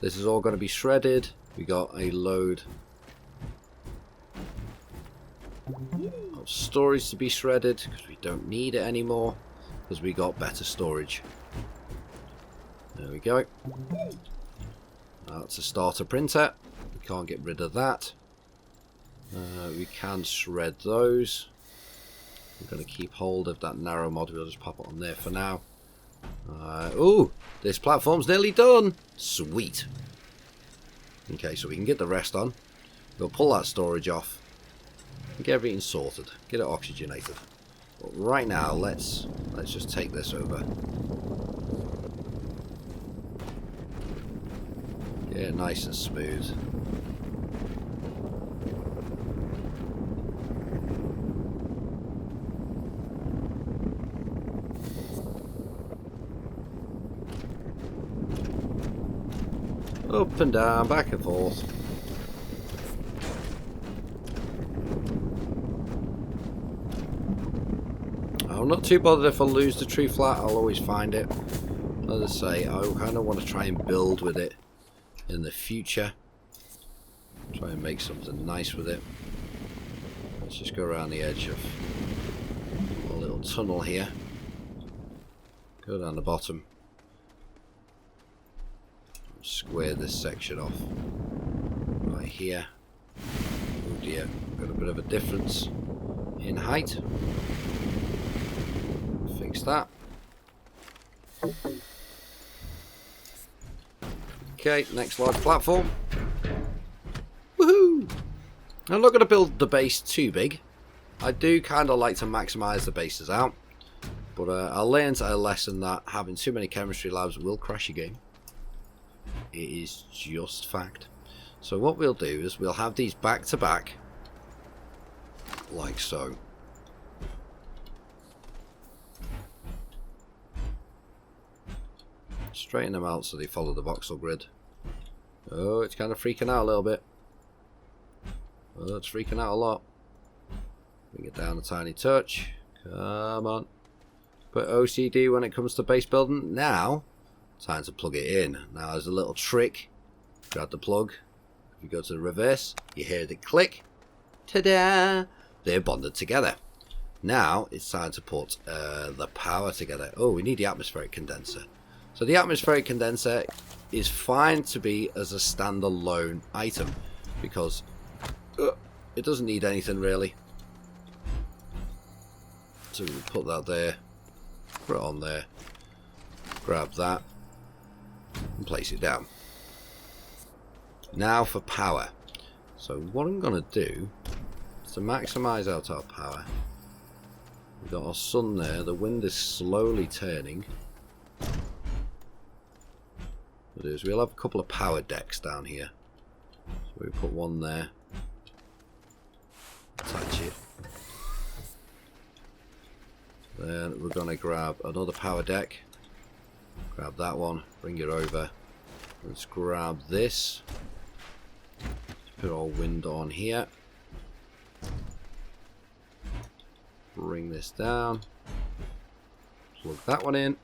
This is all going to be shredded. We got a load of storage to be shredded because we don't need it anymore, because we got better storage. There we go. That's a starter printer. We can't get rid of that. We can shred those. We're going to keep hold of that narrow mod. We'll just pop it on there for now. Ooh, this platform's nearly done. Sweet. Okay, so we can get the rest on. We'll pull that storage off. Get everything sorted. Get it oxygenated. But right now, let's just take this over. Get it nice and smooth. Up and down, back and forth. Now, I'm not too bothered if I lose the true flat, I'll always find it. As I say, I kind of want to try and build with it in the future. Try and make something nice with it. Let's just go around the edge of a little tunnel here. Go down the bottom. Square this section off. Right here. Oh dear, got a bit of a difference in height. Fix that. Okay, next large platform. Woohoo! I'm not going to build the base too big. I do kind of like to maximise the bases out. But I learned a lesson that having too many chemistry labs will crash your game. It is just fact. So what we'll do is we'll have these back to back. Like so. Straighten them out so they follow the voxel grid. Oh, it's kind of freaking out a little bit. Oh, it's freaking out a lot. Bring it down a tiny touch. Come on. Put OCD when it comes to base building. Now, time to plug it in. Now there's a little trick. Grab the plug. If you go to the reverse, you hear it click. Ta-da! They're bonded together. Now it's time to put the power together. Oh, we need the atmospheric condenser. So the atmospheric condenser is fine to be as a standalone item because it doesn't need anything really. So we put that there, put it on there, grab that and place it down. Now for power. So what I'm going to do is to maximise out our power. We've got our sun there, the wind is slowly turning. We'll have a couple of power decks down here. So we put one there. Attach it. Then we're going to grab another power deck. Grab that one. Bring it over. Let's grab this. Put our wind on here. Bring this down. Plug that one in.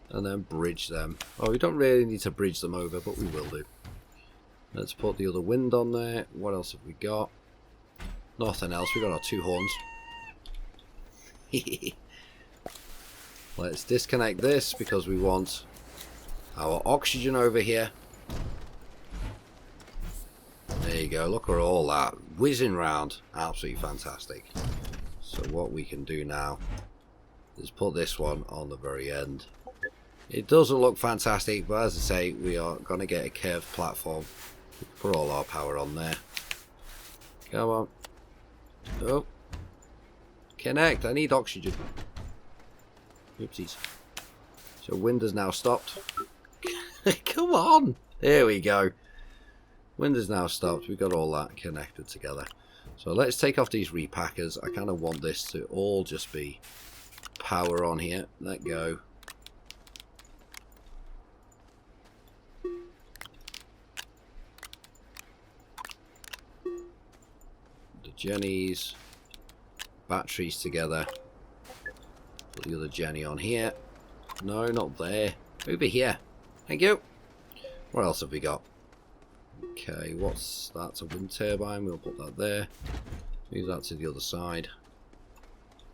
And then bridge them. Oh, we don't really need to bridge them over, but we will do. Let's put the other wind on there. What else have we got? Nothing else. We got our two horns. Let's disconnect this because we want our oxygen over here. There you go. Look at all that whizzing round. Absolutely fantastic. So what we can do now is put this one on the very end. It doesn't look fantastic, but as I say, we are going to get a curved platform. Put all our power on there. Come on. Oh. Connect. I need oxygen. Oopsies. So wind has now stopped. Come on. There we go. Wind has now stopped. We've got all that connected together. So let's take off these repackers. I kind of want this to all just be power on here. Let go. Jennies, batteries together. Put the other Jenny on here. No, not there. Over here. Thank you. What else have we got? Okay, what's that? It's a wind turbine. We'll put that there. Move that to the other side.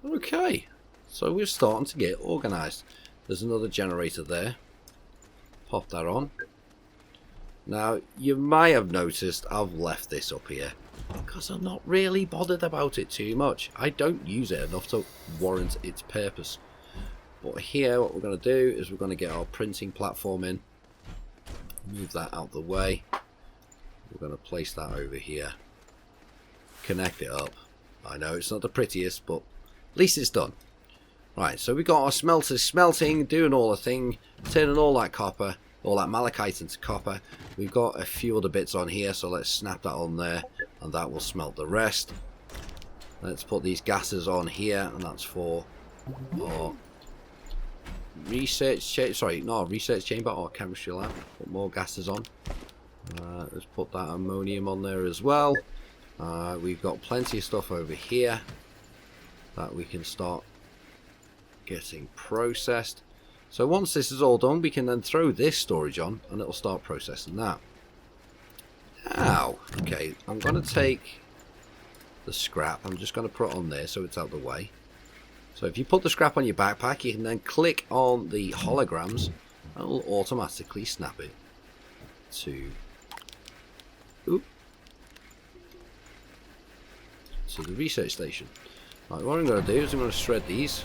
Okay, so we're starting to get organised. There's another generator there. Pop that on. Now, you might have noticed I've left this up here because I'm not really bothered about it too much. I don't use it enough to warrant its purpose. But here, what we're going to do is we're going to get our printing platform in. Move that out the way. We're going to place that over here. Connect it up. I know it's not the prettiest, but at least it's done. Right, so we got our smelters smelting, doing all the thing, turning all that copper, all that malachite into copper. We've got a few other bits on here, so let's snap that on there, and that will smelt the rest. Let's put these gases on here, and that's for our research chamber or chemistry lab. Put more gases on. Let's put that ammonium on there as well. We've got plenty of stuff over here that we can start getting processed. So once this is all done, we can then throw this storage on and it'll start processing that. Ow. Okay, I'm going to take the scrap. I'm just going to put it on there so it's out of the way. So if you put the scrap on your backpack, you can then click on the holograms and it'll automatically snap it to the research station. Right, what I'm going to do is I'm going to shred these.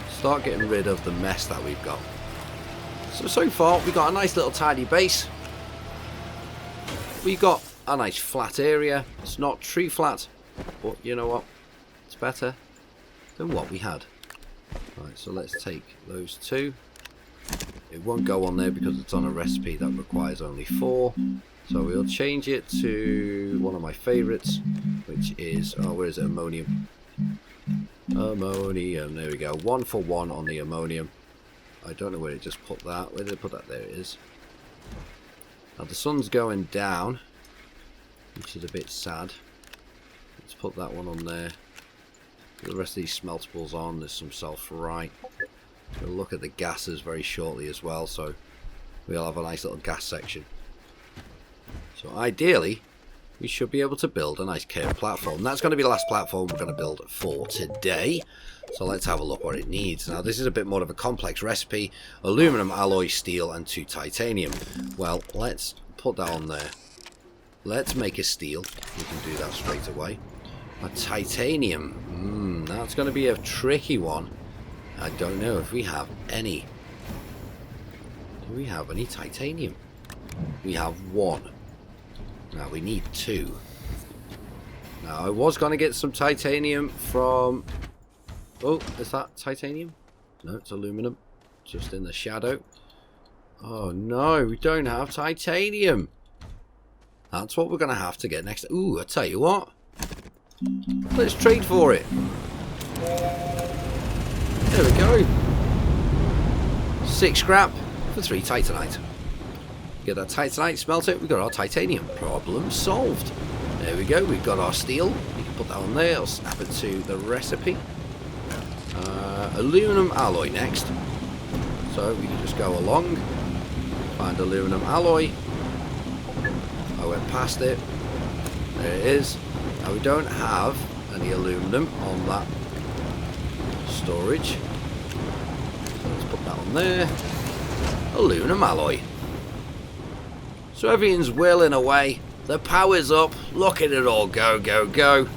Start getting rid of the mess that we've got. So far we've got a nice little tidy base. We've got a nice flat area. It's not true flat, but you know what? It's better than what we had. Right, so let's take those two. It won't go on there because it's on a recipe that requires only 4. So we'll change it to one of my favourites, which is, oh, where is it? Ammonium. Ammonium, there we go. 1 for 1 on the ammonium. I don't know where it just put that. Where did it put that? There it is. Now the sun's going down, which is a bit sad. Let's put that one on there. Put the rest of these smeltables on. There's some sulfurite. We'll look at the gases very shortly as well, so we'll have a nice little gas section. So ideally, we should be able to build a nice curved platform. That's going to be the last platform we're going to build for today. So let's have a look what it needs. Now this is a bit more of a complex recipe. Aluminum, alloy, steel and 2 titanium. Well, let's put that on there. Let's make a steel. We can do that straight away. A titanium. That's going to be a tricky one. I don't know if we have any. Do we have any titanium? We have 1. Now we need 2. Now I was going to get some titanium from... Oh, is that titanium? No, it's aluminum. Just in the shadow. Oh no, we don't have titanium. That's what we're going to have to get next. Ooh, I tell you what. Let's trade for it. There we go. 6 scrap for 3 titanite. Get that titanite, smelt it, we've got our titanium. Problem solved. There we go, we've got our steel. We can put that on there, I'll snap it to the recipe. Aluminum alloy next. So we can just go along, find aluminum alloy. I went past it. There it is. Now we don't have any aluminum on that storage. So let's put that on there. Aluminum alloy. So everything's whirling away. The power's up. Look at it all go, go, go.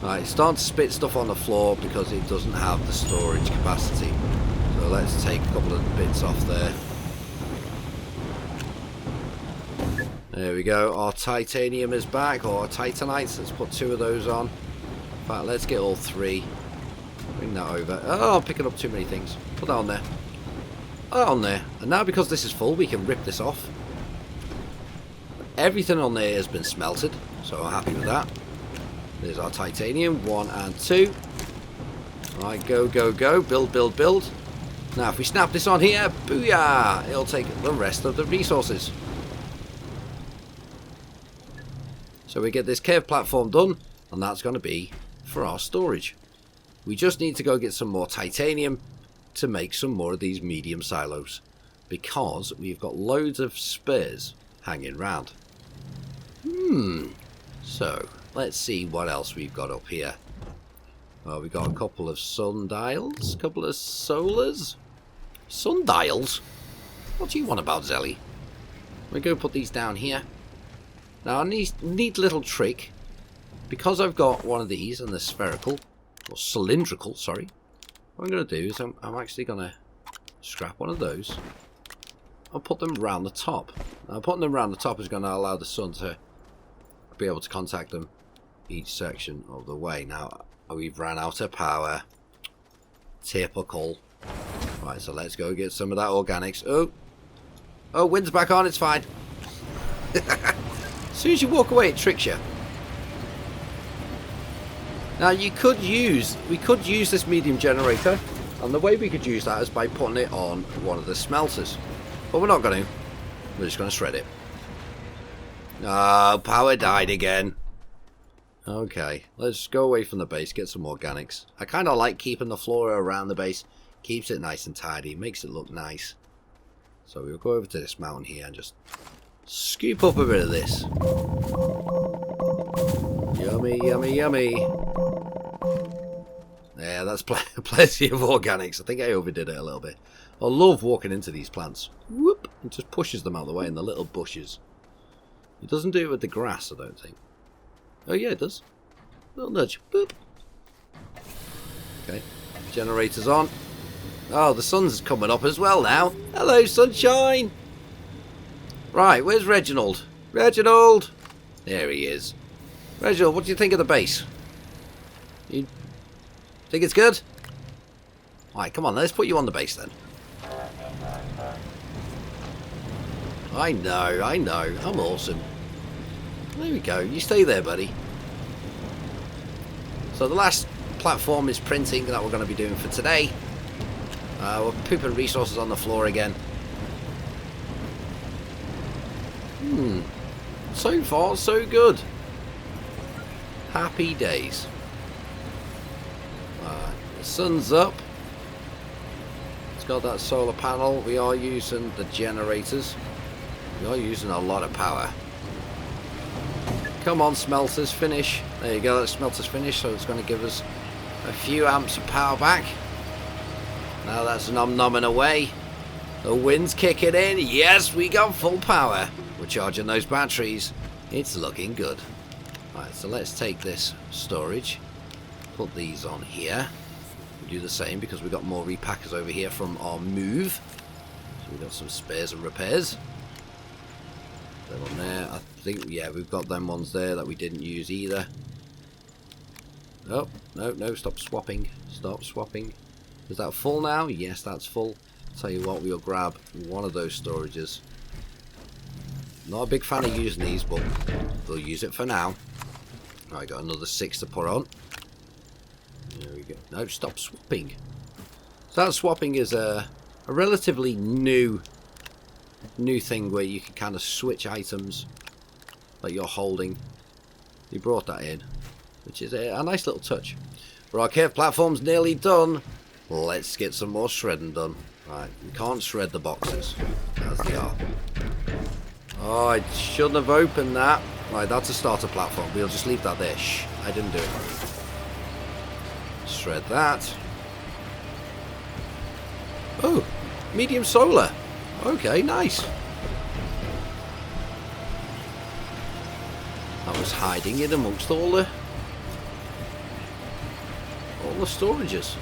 Right, it's starting to spit stuff on the floor because it doesn't have the storage capacity. So let's take a couple of bits off there. There we go. Our titanium is back, or our titanites. Let's put 2 of those on. In fact, let's get all 3. Bring that over. Oh, I'm picking up too many things. Put that on there. Put that on there. And now because this is full, we can rip this off. Everything on there has been smelted, so I'm happy with that. There's our titanium, 1 and 2. Right, go, go, go. Build, build, build. Now, if we snap this on here, booyah! It'll take the rest of the resources. So we get this curved platform done, and that's going to be for our storage. We just need to go get some more titanium to make some more of these medium silos, because we've got loads of spares hanging around. So let's see what else we've got up here. Well, we've got a couple of sundials, a couple of solars. Sundials? What do you want about, Zelly? We're going to put these down here. Now, a neat little trick. Because I've got one of these and they're spherical, or cylindrical, sorry. What I'm going to do is I'm actually going to scrap one of those. I'll put them round the top. Now, putting them round the top is going to allow the sun to be able to contact them each section of the way. Now, we've ran out of power. Typical. Right, so let's go get some of that organics. Oh, wind's back on, it's fine. As soon as you walk away, it tricks you. Now, we could use this medium generator, and the way we could use that is by putting it on one of the smelters. But we're not going to. We're just going to shred it. Oh, power died again. Okay, let's go away from the base, get some organics. I kind of like keeping the flora around the base. Keeps it nice and tidy, makes it look nice. So we'll go over to this mountain here and just scoop up a bit of this. Yummy, yummy, yummy. Yeah, that's plenty of organics. I think I overdid it a little bit. I love walking into these plants. Whoop! It just pushes them out of the way in the little bushes. It doesn't do it with the grass, I don't think. Oh yeah, it does. Little nudge. Boop. Okay. Generator's on. Oh, the sun's coming up as well now. Hello, sunshine! Right, where's Reginald? Reginald! There he is. Reginald, what do you think of the base? You think it's good? Alright, come on, let's put you on the base then. I know, I'm awesome. There we go, you stay there, buddy. So the last platform is printing that we're going to be doing for today. We're pooping resources on the floor again. So far, so good. Happy days. The sun's up. It's got that solar panel. We are using the generators. We are using a lot of power. Come on, smelters, finish. There you go, that smelter's finished, so it's going to give us a few amps of power back. Now that's nom-nomming away. The wind's kicking in. Yes, we got full power. We're charging those batteries. It's looking good. Right, so let's take this storage. Put these on here. We'll do the same because we've got more repackers over here from our move. So we've got some spares and repairs. They're on there. I think, yeah, we've got them ones there that we didn't use either. Oh, no, stop swapping. Stop swapping. Is that full now? Yes, that's full. Tell you what, we'll grab one of those storages. Not a big fan of using these, but we'll use it for now. Right, got another 6 to put on. There we go. No, stop swapping. So that swapping is a relatively new thing where you can kind of switch items that you're holding. You brought that in, which is a nice little touch. But our cave platform's nearly done. Let's get some more shredding done. Right, we can't shred the boxes as they are. Oh, I shouldn't have opened that. Right, that's a starter platform. We'll just leave that there. Shh, I didn't do it. Shred that. Oh, medium solar. Okay, nice. That was hiding in amongst all the storages.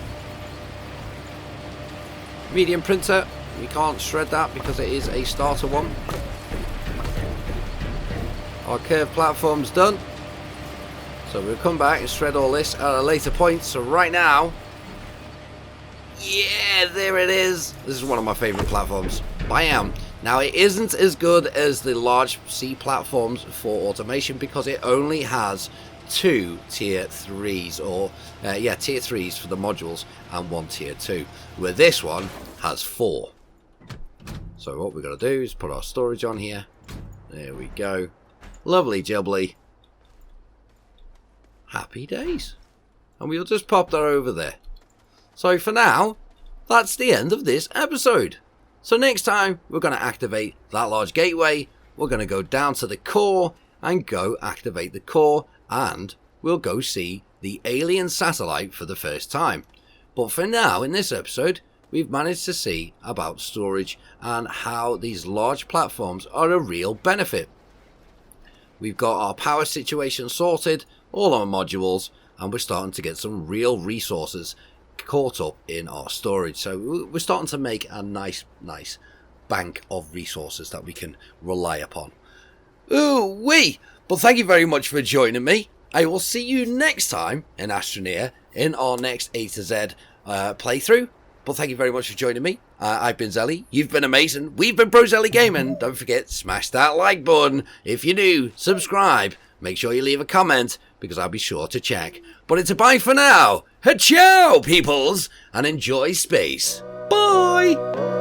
Medium printer, we can't shred that because it is a starter one. Our curved platform's done, so we'll come back and shred all this at a later point. So right now, yeah, there it is. This is one of my favourite platforms. Bam! Now it isn't as good as the large C platforms for automation because it only has 2 tier 3s, or tier 3s for the modules and 1 tier 2, where this one has 4. So what we're going to do is put our storage on here. There we go. Lovely jubbly. Happy days. And we'll just pop that over there. So for now, that's the end of this episode. So next time, we're going to activate that large gateway. We're going to go down to the core and go activate the core, and we'll go see the alien satellite for the first time. But for now, in this episode, we've managed to see about storage and how these large platforms are a real benefit. We've got our power situation sorted, all our modules, and we're starting to get some real resources caught up in our storage. So we're starting to make a nice bank of resources that we can rely upon. Ooh-wee! But thank you very much for joining me. I will see you next time in Astroneer in our next A to Z playthrough. But thank you very much for joining me. I've been Zelly. You've been amazing. We've been Pro Zelly Gaming. Don't forget, smash that like button. If you're new, subscribe. Make sure you leave a comment because I'll be sure to check. But it's a bye for now. Ciao, peoples, and enjoy space. Bye!